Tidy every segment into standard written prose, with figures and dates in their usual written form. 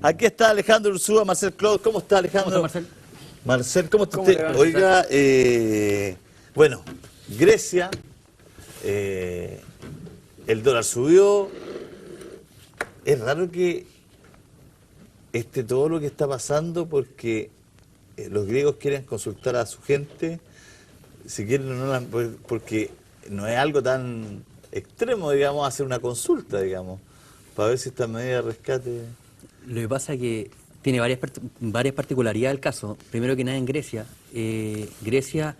Aquí está Alejandro Ursúa, Marcel Claude. ¿Cómo está, Alejandro? ¿Cómo está, Marcel? Marcel, ¿cómo está ¿Cómo usted? le va, Oiga, bueno, Grecia, el dólar subió. Es raro que todo lo que está pasando porque los griegos quieren consultar a su gente, si quieren o no, porque no es algo tan extremo, digamos, hacer una consulta, digamos, para ver si esta medida de rescate... Lo que pasa es que tiene varias particularidades el caso. Primero que nada, en Grecia, Grecia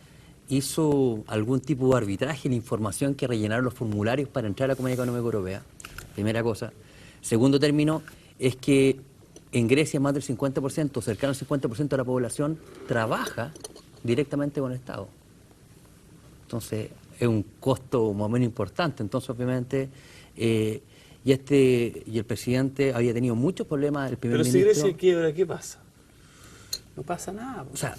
hizo algún tipo de arbitraje en la información que rellenaron los formularios para entrar a la Comunidad Económica Europea, primera cosa. Segundo término, es que en Grecia más del 50%, cercano al 50% de la población, trabaja directamente con el Estado. Entonces, es un costo más o menos importante. Entonces, obviamente, y el presidente había tenido muchos problemas, el primer ministro... Pero si Grecia quiebra, ¿qué pasa? No pasa nada. O sea,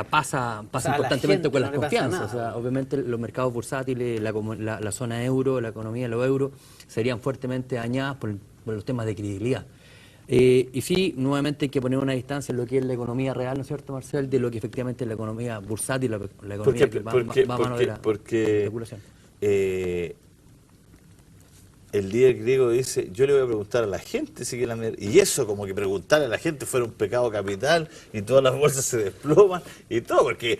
pasa importantemente con las confianzas. O sea, obviamente los mercados bursátiles, la zona euro, la economía de los euros, serían fuertemente dañadas por los temas de credibilidad. Y sí, nuevamente hay que poner una distancia en lo que es la economía real, ¿no es cierto, Marcel?, de lo que efectivamente es la economía bursátil, la economía que va a mano de la especulación. El líder griego dice, yo le voy a preguntar a la gente si quiere la... Y eso, como que preguntarle a la gente fuera un pecado capital y todas las bolsas se desploman y todo, porque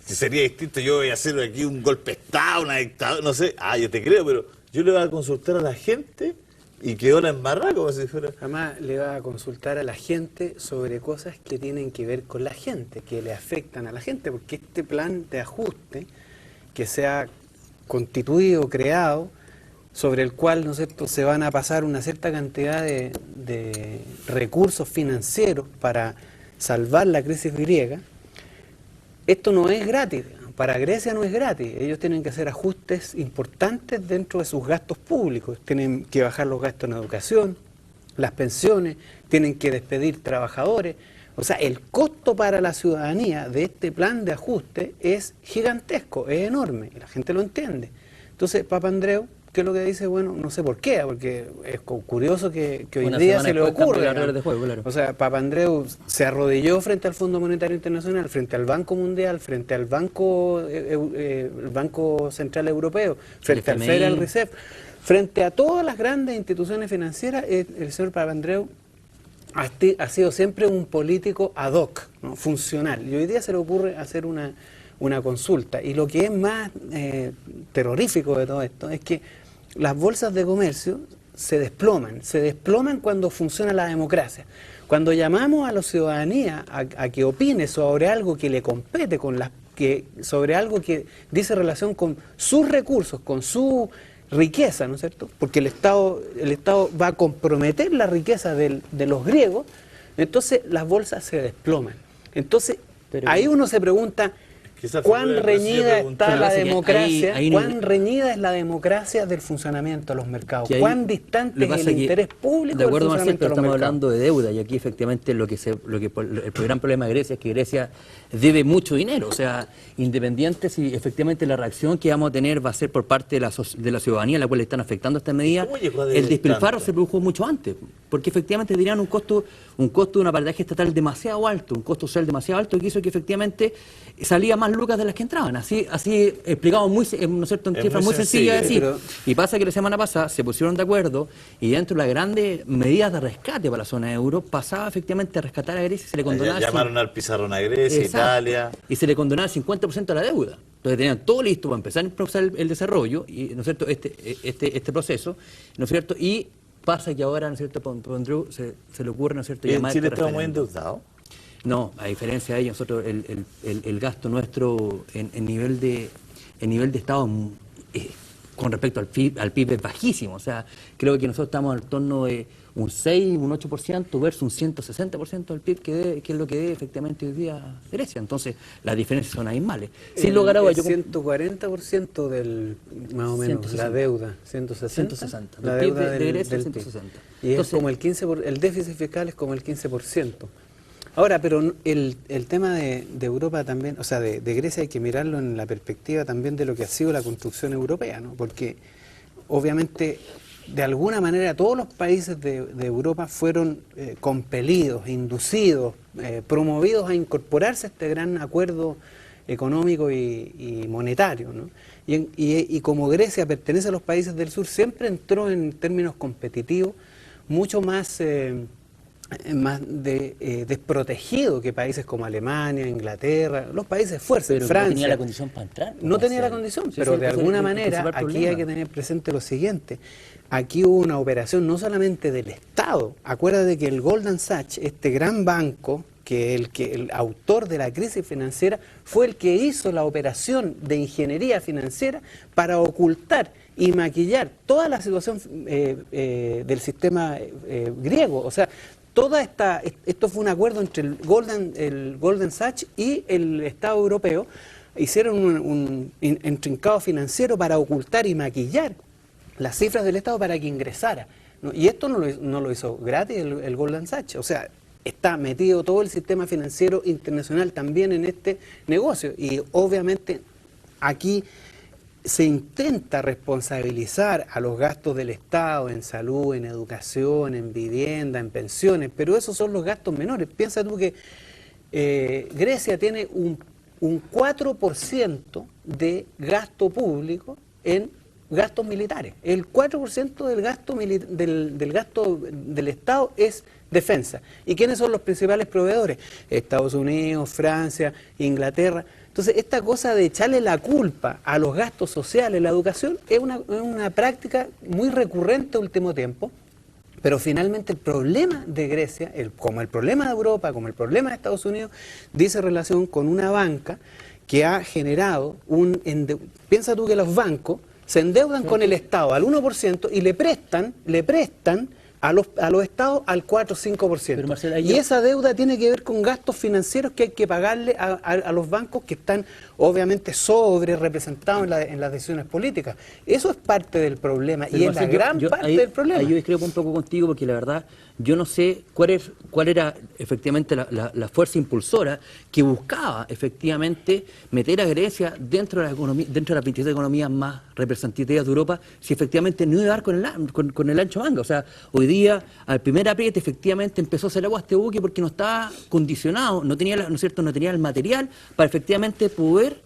sería distinto, yo voy a hacer aquí un golpe de Estado, una dictadura, no sé, yo te creo, pero yo le voy a consultar a la gente y quedó la embarrada como si fuera... Jamás le va a consultar a la gente sobre cosas que tienen que ver con la gente, que le afectan a la gente, porque este plan de ajuste que se ha constituido, creado, sobre el cual, ¿no es cierto?, se van a pasar una cierta cantidad de recursos financieros para salvar la crisis griega, esto no es gratis. Para Grecia no es gratis. Ellos tienen que hacer ajustes importantes dentro de sus gastos públicos. Tienen que bajar los gastos en educación, las pensiones, tienen que despedir trabajadores. O sea, el costo para la ciudadanía de este plan de ajuste es gigantesco, es enorme, y la gente lo entiende. Entonces, Papandreou, ¿qué es lo que dice? Bueno, no sé por qué, porque es curioso que hoy día se le ocurre. Claro. O sea, Papandreou se arrodilló frente al Fondo Monetario Internacional, frente al Banco Mundial, frente al Banco Central Europeo, frente al Federal Reserve, frente a todas las grandes instituciones financieras. El señor Papandreou ha sido siempre un político ad hoc, ¿no?, funcional. Y hoy día se le ocurre hacer una consulta. Y lo que es más terrorífico de todo esto es que las bolsas de comercio se desploman cuando funciona la democracia. Cuando llamamos a la ciudadanía a que opine sobre algo que le compete, sobre algo que dice relación con sus recursos, con su riqueza, ¿no es cierto?, porque el Estado va a comprometer la riqueza de los griegos, entonces las bolsas se desploman. Entonces, ahí uno se pregunta... ¿Cuán reñida está la democracia? ¿Cuán reñida es la democracia del funcionamiento de los mercados? ¿Cuán distante es el interés público de acuerdo, del funcionamiento Marcel, pero de los estamos hablando de deuda, y aquí efectivamente el gran problema de Grecia es que Grecia debe mucho dinero. O sea, independiente si efectivamente la reacción que vamos a tener va a ser por parte de la ciudadanía a la cual le están afectando estas medidas, el despilfarro se produjo mucho antes, porque efectivamente tenían un costo de un aparataje estatal demasiado alto, un costo social demasiado alto, que hizo que efectivamente salía más lucas de las que entraban. Así explicado ¿no es cierto?, en cifras muy sencillas de decir. Y pasa que la semana pasada se pusieron de acuerdo y dentro de las grandes medidas de rescate para la zona euro pasaba efectivamente a rescatar a Grecia y se le condonaba... Llamaron al pizarrón a Grecia, Italia... Y se le condonaba el 50% de la deuda. Entonces tenían todo listo para empezar a impulsar el desarrollo, y, ¿no es cierto?, este proceso, ¿no es cierto?, y pasa que ahora, ¿no es cierto?, Papandreou se le ocurre, ¿no es cierto?, llamar... ¿En Chile estamos muy endeudados? No, a diferencia de ellos, nosotros el gasto nuestro en nivel de Estado con respecto al PIB es bajísimo. O sea, creo que nosotros estamos al torno de un 6, un 8% versus un 160% del PIB que es lo que debe efectivamente hoy día Grecia. Entonces, las diferencias son abismales. Sin lugar a dudas, 140% del, más o menos, 160. La deuda, 160. La del deuda PIB de Grecia, del 160. Y entonces, es como el déficit fiscal es como el 15%. Ahora, pero el tema de Europa también, o sea, de Grecia hay que mirarlo en la perspectiva también de lo que ha sido la construcción europea, ¿no? Porque obviamente de alguna manera todos los países de Europa fueron compelidos, inducidos, promovidos a incorporarse a este gran acuerdo económico y monetario, ¿no? Y como Grecia pertenece a los países del sur, siempre entró en términos competitivos mucho más desprotegido que países como Alemania, Inglaterra, los países fuertes, pero Francia. No tenía la condición para entrar. No tenía la condición, pero de alguna manera aquí hay que tener presente lo siguiente. Aquí hubo una operación no solamente del Estado. Acuérdate que el Goldman Sachs, este gran banco, que el autor de la crisis financiera, fue el que hizo la operación de ingeniería financiera para ocultar y maquillar toda la situación del sistema griego. O sea, esto fue un acuerdo entre el Goldman Sachs y el Estado europeo. Hicieron un intrincado financiero para ocultar y maquillar las cifras del Estado para que ingresara, ¿no? Y esto no lo hizo gratis el Goldman Sachs. O sea, está metido todo el sistema financiero internacional también en este negocio. Y obviamente aquí se intenta responsabilizar a los gastos del Estado en salud, en educación, en vivienda, en pensiones, pero esos son los gastos menores. Piensa tú que Grecia tiene un 4% de gasto público en gastos militares. El 4% del gasto del Estado es defensa. ¿Y quiénes son los principales proveedores? Estados Unidos, Francia, Inglaterra. Entonces, esta cosa de echarle la culpa a los gastos sociales, la educación, es una práctica muy recurrente en último tiempo, pero finalmente el problema de Grecia, como el problema de Europa, como el problema de Estados Unidos, dice relación con una banca que ha generado piensa tú que los bancos se endeudan con el Estado al 1% y le prestan a los estados al 4 o 5%. Marcelo, y esa deuda tiene que ver con gastos financieros que hay que pagarle a los bancos que están obviamente sobre representados en las decisiones políticas. Eso es parte del problema. Pero y Marcelo, es la gran parte del problema. Ahí yo discrepo un poco contigo porque la verdad yo no sé cuál era efectivamente la fuerza impulsora que buscaba efectivamente meter a Grecia dentro de las 27 economías más representativas de Europa, si efectivamente no iba a dar con el ancho manga. O sea, hoy día al primer apriete efectivamente empezó a hacer agua a este buque porque no estaba condicionado, no tenía el material para efectivamente poder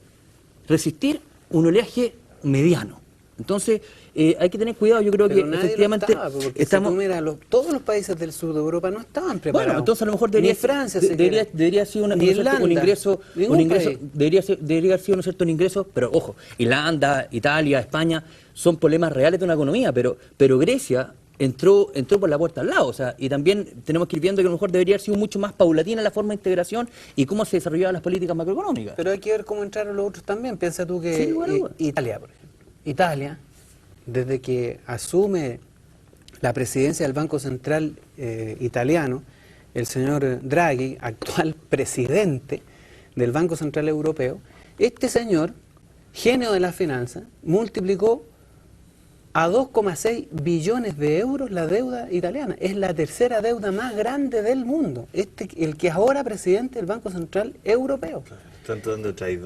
resistir un oleaje mediano. Entonces, hay que tener cuidado, yo creo que efectivamente estamos... todos los países del sur de Europa no estaban preparados. Bueno, entonces a lo mejor debería ser un ingreso, debería haber sido un ingreso, pero ojo, Irlanda, Italia, España, son problemas reales de una economía, pero Grecia entró por la puerta al lado, o sea, y también tenemos que ir viendo que a lo mejor debería haber sido mucho más paulatina la forma de integración y cómo se desarrollaban las políticas macroeconómicas. Pero hay que ver cómo entraron los otros también. Piensa tú que Italia, por ejemplo. Italia, desde que asume la presidencia del Banco Central italiano, el señor Draghi, actual presidente del Banco Central Europeo, este señor, genio de las finanzas, multiplicó a 2,6 billones de euros la deuda italiana. Es la tercera deuda más grande del mundo. El que es ahora presidente del Banco Central Europeo.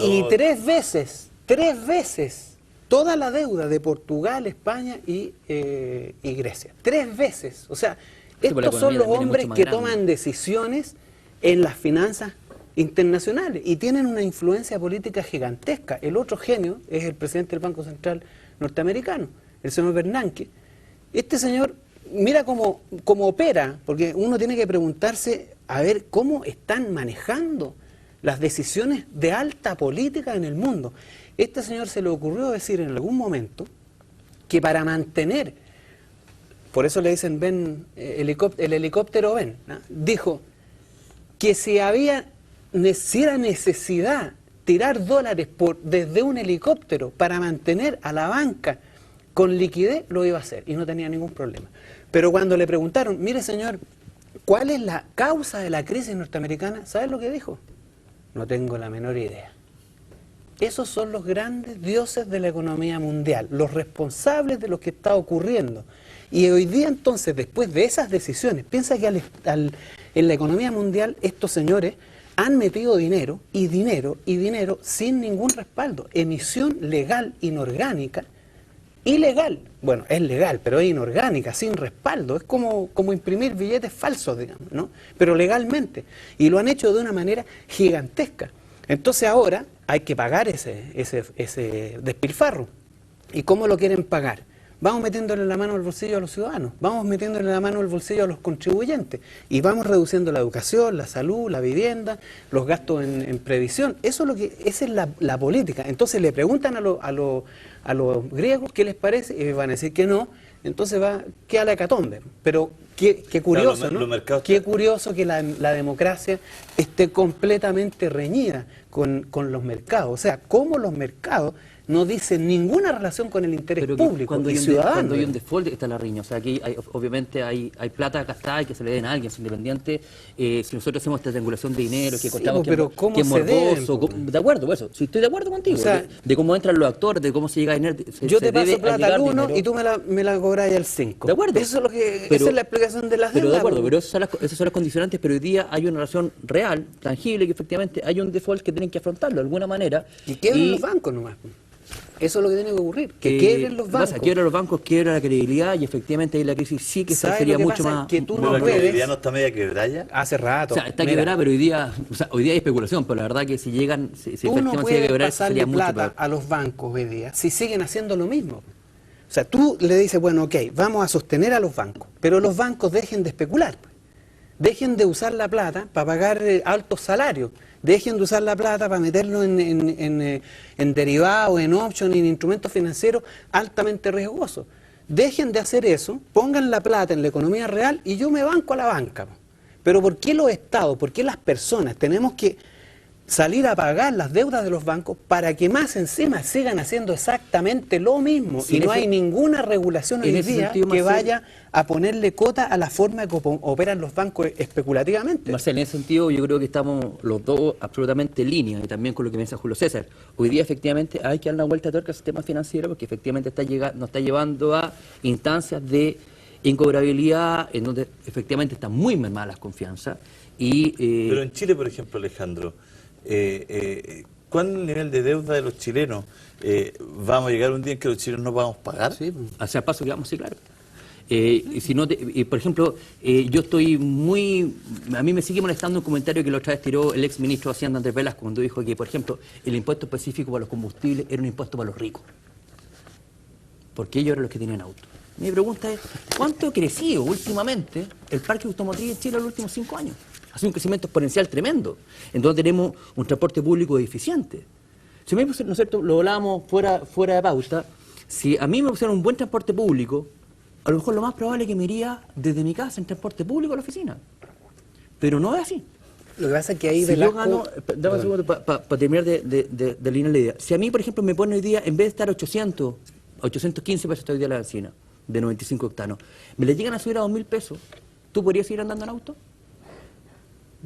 Y tres veces, toda la deuda de Portugal, España y Grecia. 3 veces. O sea, estos son los hombres que toman decisiones en las finanzas internacionales y tienen una influencia política gigantesca. El otro genio es el presidente del Banco Central norteamericano, el señor Bernanke. Este señor, mira cómo opera, porque uno tiene que preguntarse a ver cómo están manejando las decisiones de alta política en el mundo. Este señor se le ocurrió decir en algún momento que para mantener, por eso le dicen el helicóptero Ben, ¿no? Dijo que si era necesidad tirar dólares desde un helicóptero para mantener a la banca con liquidez, lo iba a hacer y no tenía ningún problema. Pero cuando le preguntaron, mire señor, ¿cuál es la causa de la crisis norteamericana? ¿Sabes lo que dijo? No tengo la menor idea. Esos son los grandes dioses de la economía mundial, los responsables de lo que está ocurriendo. Y hoy día entonces, después de esas decisiones, piensa que en la economía mundial estos señores han metido dinero sin ningún respaldo, emisión legal inorgánica, ilegal. Bueno, es legal, pero es inorgánica, sin respaldo. Es como imprimir billetes falsos, digamos, ¿no? Pero legalmente. Y lo han hecho de una manera gigantesca. Entonces ahora hay que pagar ese despilfarro. ¿Y cómo lo quieren pagar? Vamos metiéndole la mano al bolsillo a los ciudadanos, vamos metiéndole la mano al bolsillo a los contribuyentes y vamos reduciendo la educación, la salud, la vivienda, los gastos en previsión. Esa es la política. Entonces le preguntan a los griegos qué les parece y van a decir que no, entonces queda la hecatombe. Pero qué curioso, claro, ¿no? Qué curioso que la democracia esté completamente reñida con los mercados. O sea, cómo los mercados no dicen ninguna relación con el interés público y ciudadano. Cuando hay un default está la riña. O sea, aquí obviamente hay plata gastada y que se le den a alguien, es independiente. Si nosotros hacemos esta triangulación de dinero, que contamos pero ¿cómo que es se morboso, deben? de acuerdo, por eso. Sí, estoy de acuerdo contigo. O sea, de cómo entran los actores, de cómo se llega a dinero. Yo te paso plata al 1 y tú me la cobras al 5. De acuerdo. Eso es esa es la explicación de las deudas. Pero de acuerdo, pero esas son las condicionantes, pero hoy día hay una relación real, tangible, que efectivamente hay un default que tienen que afrontarlo de alguna manera. Y quiebren los bancos nomás. Eso es lo que tiene que ocurrir, que quiebren los bancos. Quiebra los bancos, quiebra la credibilidad y efectivamente ahí la crisis sí que sería mucho más... Que tú ¿Pero no la credibilidad no está media quebrada ya? Hace rato. O sea, está quebrada, pero hoy día hay especulación, pero la verdad que si llegan, si tú no efectivamente puedes llega a quebrar, pasarle sería mucho plata peor. a los bancos hoy día si siguen haciendo lo mismo. O sea, tú le dices, bueno, ok, vamos a sostener a los bancos, pero los bancos dejen de especular. Dejen de usar la plata para pagar altos salarios. Dejen de usar la plata para meterlo en derivados, en options, en instrumentos financieros altamente riesgosos. Dejen de hacer eso, pongan la plata en la economía real y yo me banco a la banca. Pero ¿por qué los estados, por qué las personas tenemos que salir a pagar las deudas de los bancos para que más encima sigan haciendo exactamente lo mismo? Sí, y no hay ninguna regulación hoy día que vaya a ponerle cota a la forma que operan los bancos especulativamente. Marcel, en ese sentido yo creo que estamos los dos absolutamente en línea, y también con lo que piensa Julio César. Hoy día efectivamente hay que dar una vuelta de tuerca al sistema financiero porque efectivamente nos está llevando a instancias de incobrabilidad en donde efectivamente están muy mermadas las confianzas. Pero en Chile, por ejemplo, Alejandro, ¿cuál es el nivel de deuda de los chilenos? ¿Vamos a llegar un día en que los chilenos no vamos a pagar? Sí, hacia el paso que vamos, sí, claro. Y si no por ejemplo, yo estoy a mí me sigue molestando un comentario que la otra vez tiró el ex ministro de Hacienda Andrés Velasco cuando dijo que, por ejemplo, el impuesto específico para los combustibles era un impuesto para los ricos, porque ellos eran los que tenían auto. Mi pregunta es, ¿cuánto ha crecido últimamente el parque automotriz en Chile en los últimos 5 años? Ha sido un crecimiento exponencial tremendo, en donde tenemos un transporte público eficiente. Si a mí, ¿no es cierto?, lo hablábamos fuera de pauta, si a mí me pusieran un buen transporte público, a lo mejor lo más probable es que me iría desde mi casa en transporte público a la oficina. Pero no es así. Lo que pasa es que ahí si Velasco... yo gano, dame un segundo para terminar de alinear la idea. Si a mí, por ejemplo, me pone hoy día, en vez de estar 815 pesos hoy día la benzina, de 95 octanos, me le llegan a subir a 2.000 pesos, ¿tú podrías seguir andando en auto?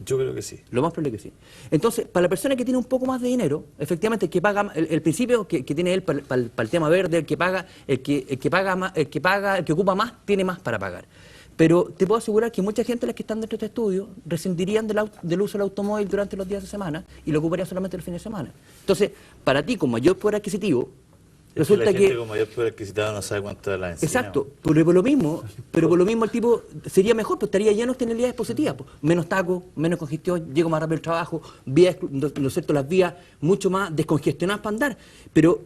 Yo creo que sí. Lo más probable es que sí. Entonces, para la persona que tiene un poco más de dinero, efectivamente, el que paga, el principio que tiene él para el tema verde, el que ocupa más, tiene más para pagar. Pero te puedo asegurar que mucha gente de las que están dentro de este estudio rescindirían del uso del automóvil durante los días de semana y lo ocuparían solamente el fin de semana. Entonces, para ti, con mayor poder adquisitivo, resulta la gente que con mayor poder adquisitivo no sabe cuánto es la benzina. exacto, pero por lo mismo el tipo sería mejor, pues estaría lleno de externalidades positivas, pues, menos tacos, menos congestión, llego más rápido al trabajo, vías, ¿no es cierto?, las vías mucho más descongestionadas para andar. Pero,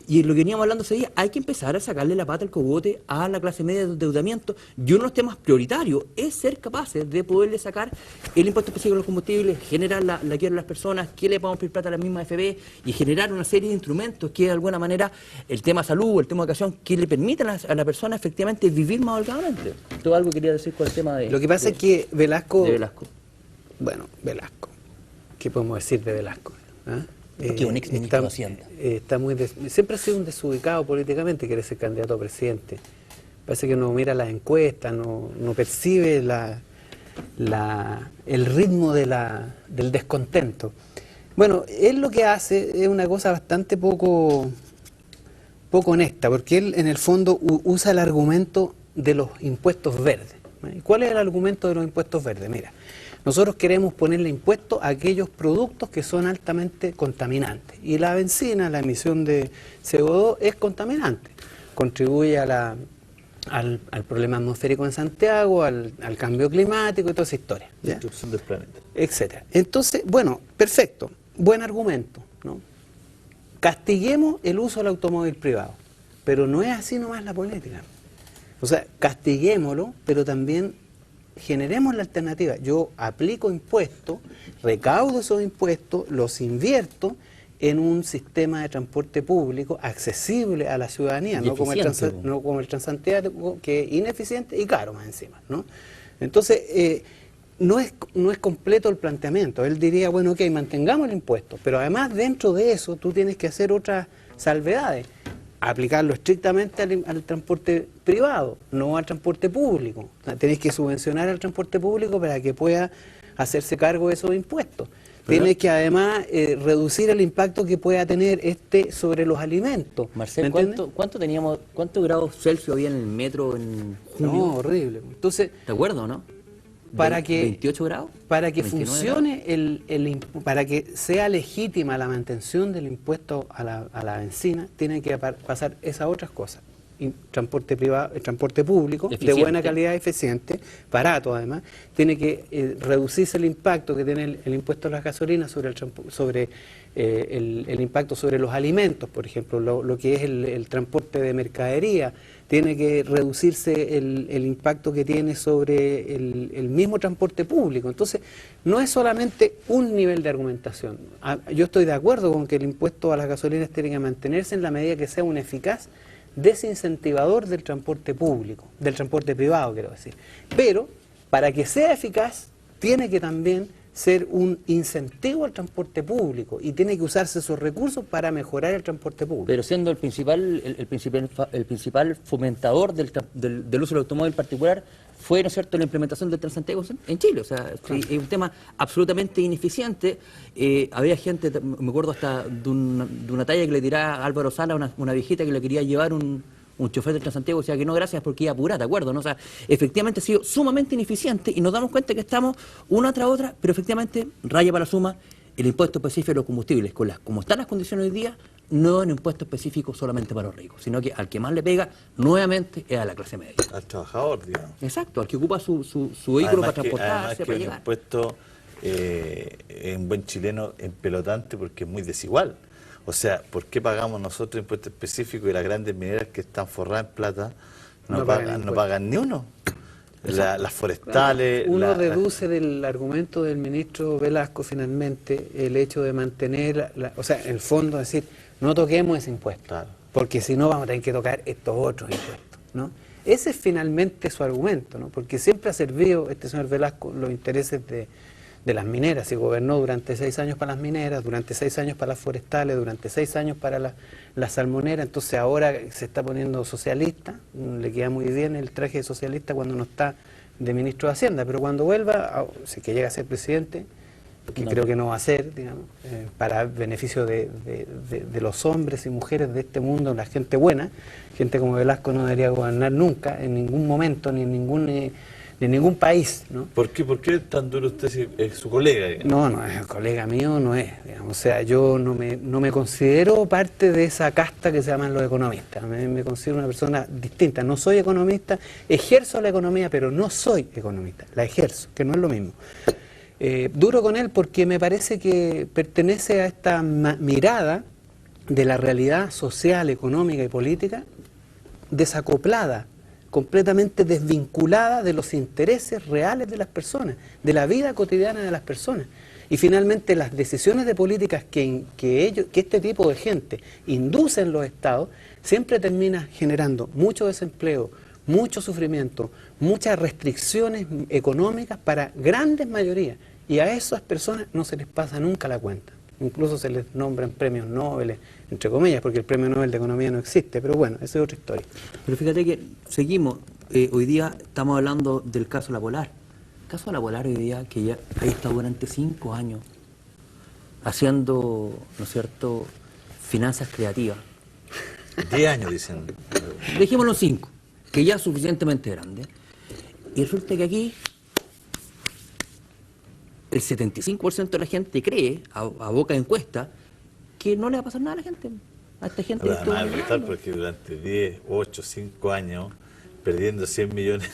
y lo que veníamos hablando ese día, hay que empezar a sacarle la pata al cogote a la clase media de endeudamiento, y uno de los temas prioritarios es ser capaces de poderle sacar el impuesto específico a los combustibles, generar la quiebra de las personas, que le podamos pedir plata a la misma FB, y generar una serie de instrumentos que de alguna manera el tema salud, el tema educación, que le permitan a la persona efectivamente vivir más holgadamente. Todo algo quería decir con el tema de... Lo que pasa es que Velasco... De Velasco. Bueno, Velasco. ¿Qué podemos decir de Velasco? ¿Ah? Que un ex ministro de Hacienda. Siempre ha sido un desubicado políticamente, quiere ser candidato a presidente. Parece que no mira las encuestas, no percibe el ritmo del descontento. Bueno, él lo que hace es una cosa bastante poco honesta, porque él en el fondo usa el argumento de los impuestos verdes. ¿Cuál es el argumento de los impuestos verdes? Mira, nosotros queremos ponerle impuesto a aquellos productos que son altamente contaminantes. Y la benzina, la emisión de CO2 es contaminante. contribuye al problema atmosférico en Santiago, al cambio climático y toda esa historia, ¿ya? Destrucción del planeta. Etcétera. Entonces, bueno, perfecto, buen argumento, ¿no? Castiguemos el uso del automóvil privado, pero no es así nomás la política. O sea, castiguémoslo, pero también generemos la alternativa. Yo aplico impuestos, recaudo esos impuestos, los invierto en un sistema de transporte público accesible a la ciudadanía, no como el Transantiago, que es ineficiente y caro más encima, ¿no? Entonces, no es completo el planteamiento. Él diría, bueno, ok, mantengamos el impuesto, pero además dentro de eso tú tienes que hacer otras salvedades, aplicarlo estrictamente al transporte privado, no al transporte público. O sea, tenés que subvencionar al transporte público para que pueda hacerse cargo de esos impuestos. Tienes que además reducir el impacto que pueda tener sobre los alimentos. Marcel, ¿cuántos grados Celsius había en el metro en junio? No, horrible. Entonces, ¿te acuerdas, no? Para que 28 grados. Para que funcione para que sea legítima la mantención del impuesto a la benzina, tienen que pasar esas otras cosas. Transporte privado, transporte público, eficiente, de buena calidad, eficiente, barato además. Tiene que reducirse el impacto que tiene el impuesto a las gasolinas sobre el impacto sobre los alimentos, por ejemplo, lo que es el transporte de mercadería. Tiene que reducirse el impacto que tiene sobre el mismo transporte público. Entonces, no es solamente un nivel de argumentación. Yo estoy de acuerdo con que el impuesto a las gasolinas tiene que mantenerse en la medida que sea un eficaz desincentivador del transporte público, del transporte privado, quiero decir. Pero, para que sea eficaz, tiene que también ser un incentivo al transporte público y tiene que usarse esos recursos para mejorar el transporte público. Pero siendo el principal fomentador del uso del automóvil particular fue, ¿no es cierto?, la implementación del Transantiago en Chile. O sea, claro, es un tema absolutamente ineficiente. Había gente, me acuerdo hasta de una talla que le tiraba a Álvaro Sala, una viejita que le quería llevar un chofer del Transantiago, decía que no, gracias, porque iba apurada, ¿de acuerdo? ¿No? O sea, efectivamente ha sido sumamente ineficiente y nos damos cuenta que estamos una tras otra, pero efectivamente, raya para la suma, el impuesto específico de los combustibles, como están las condiciones hoy día, no es un impuesto específico solamente para los ricos, sino que al que más le pega, nuevamente, es a la clase media. Al trabajador, digamos. Exacto, al que ocupa su vehículo para transportarse, para llegar. El impuesto en buen chileno empelotante porque es muy desigual. O sea, ¿por qué pagamos nosotros impuestos específicos y las grandes mineras que están forradas en plata no pagan ni uno? Las forestales... Claro, uno deduce del argumento del ministro Velasco finalmente el hecho de mantener, o sea, en el fondo decir, no toquemos ese impuesto, claro, porque si no vamos a tener que tocar estos otros impuestos, ¿no? Ese es finalmente su argumento, ¿no? Porque siempre ha servido este señor Velasco los intereses de las mineras, y gobernó durante 6 años para las mineras, durante 6 años para las forestales, durante 6 años para la salmonera. Entonces ahora se está poniendo socialista, le queda muy bien el traje de socialista cuando no está de ministro de Hacienda, pero cuando vuelva, si que llega a ser presidente, que creo que no va a ser, digamos, para beneficio de los hombres y mujeres de este mundo, la gente buena, gente como Velasco no debería gobernar nunca, en ningún momento, ni en ningún país, ¿no? ¿Por qué es tan duro usted si es su colega? Digamos? No, es colega mío, no es. Digamos. O sea, yo no me considero parte de esa casta que se llaman los economistas. Me considero una persona distinta. No soy economista, ejerzo la economía, pero no soy economista. La ejerzo, que no es lo mismo. Duro con él porque me parece que pertenece a esta mirada de la realidad social, económica y política desacoplada, completamente desvinculada de los intereses reales de las personas, de la vida cotidiana de las personas. Y finalmente las decisiones de políticas que este tipo de gente induce en los estados siempre termina generando mucho desempleo, mucho sufrimiento, muchas restricciones económicas para grandes mayorías. Y a esas personas no se les pasa nunca la cuenta. Incluso se les nombran premios Nobel, entre comillas, porque el premio Nobel de Economía no existe, pero bueno, esa es otra historia. Pero fíjate que seguimos, hoy día estamos hablando del caso La Polar. El caso de La Polar hoy día, que ya ahí está durante 5 años haciendo, ¿no es cierto?, finanzas creativas. 10 años, dicen. Dejémoslo 5, que ya es suficientemente grande. Y resulta que aquí el 75% de la gente cree, a boca de encuesta, que no le va a pasar nada a la gente. a esta gente. Pero además es brutal porque durante 10, 8, 5 años, perdiendo 100 millones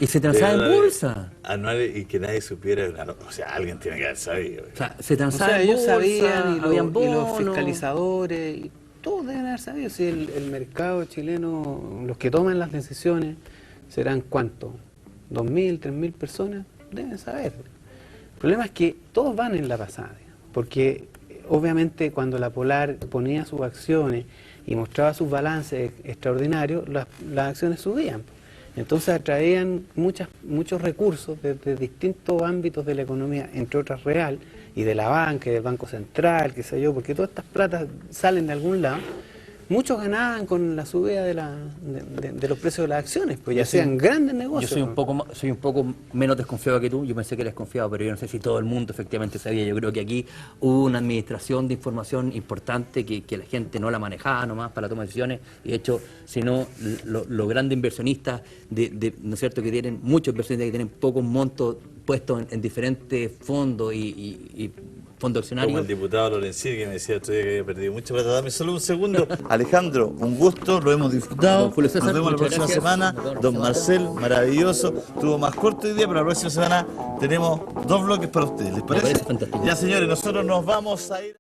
Y se transaba en bolsa. anuales y que nadie supiera, o sea, alguien tiene que haber sabido. O sea, se O transaba sea, en ellos bolsa, sabían habían y bonos. los fiscalizadores, y todos deben haber sabido. Si el mercado chileno, los que toman las decisiones, serán ¿cuánto? ¿2.000, 3.000 personas? Deben saber. El problema es que todos van en la pasada, porque obviamente cuando la Polar ponía sus acciones y mostraba sus balances extraordinarios, las acciones subían. Entonces atraían muchos recursos desde distintos ámbitos de la economía, entre otras real, y de la banca, y del Banco Central, qué sé yo, porque todas estas platas salen de algún lado. Muchos ganaban con la subida de los precios de las acciones, pues ya sean grandes negocios. Yo soy un poco menos desconfiado que tú. Yo pensé que eres confiado, pero yo no sé si todo el mundo efectivamente sabía. Yo creo que aquí hubo una administración de información importante que la gente no la manejaba nomás para la toma de decisiones. Y de hecho, si no, los grandes inversionistas, ¿no es cierto?, que tienen muchos inversionistas que tienen pocos montos puestos en diferentes fondos y fondos Como accionarios. el diputado Lorenzini que me decía otro día que había perdido mucha plata. Dame solo un segundo. Alejandro, un gusto, lo hemos disfrutado. Don Julio César, Nos vemos la muchas próxima gracias. semana. Don Marcel, maravilloso. Estuvo más corto hoy día, pero la próxima semana tenemos 2 bloques para ustedes. ¿Les parece? parece fantástico. Ya, señores, nosotros nos vamos a ir.